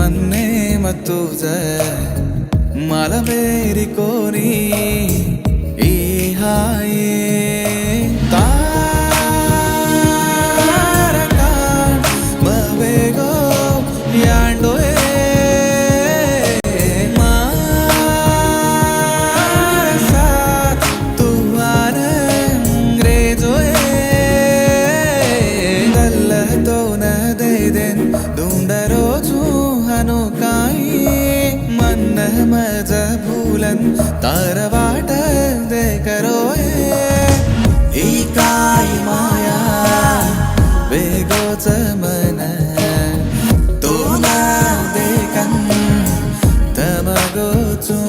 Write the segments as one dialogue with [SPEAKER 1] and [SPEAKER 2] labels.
[SPEAKER 1] मन्ने मतुज मलमेरी कोनी ई हाये तारका मवेगो यांडोए मजा भूलन तारवाट दे करोए ही काय माया वेगोच मन तो ना देखन तमगोचू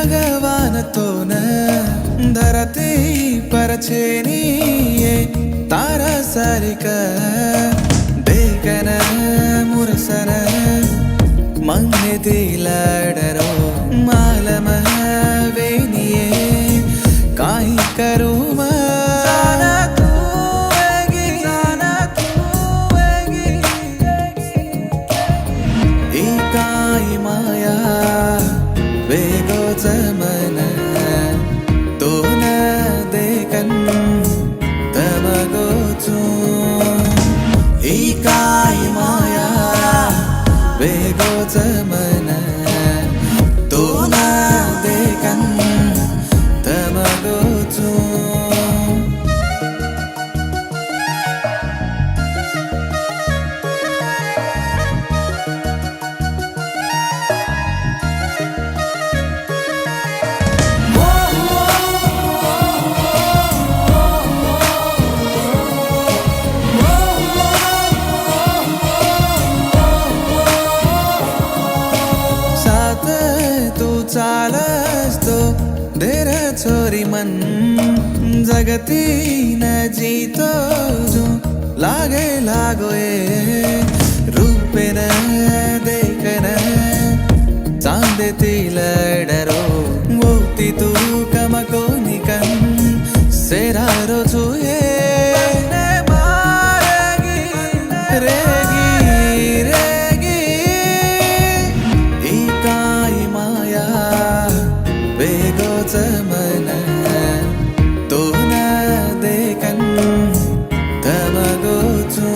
[SPEAKER 1] भगवान तो न धरती पर छेनिए तारा सारिक देखन मुरसन मंगे दिलडरो मालम वेनिए काही करू माया वेगोच मन तो न देखन तमगोचू ही काय माया वेगोच मन तो न देखन तमगोचू चालस तो देर छोरी मन जगती न जीतो जो लागे लागोए रूपे न देखन चांदती लडरो मोती तू कमको निकन सेरा रोजुए वेगोच मन तो न देखन तमगोचू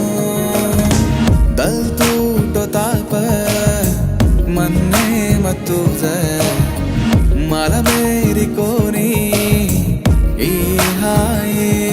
[SPEAKER 1] दल तूटो ताप मन्ने मतुज मलमेरी कोनी ई हाये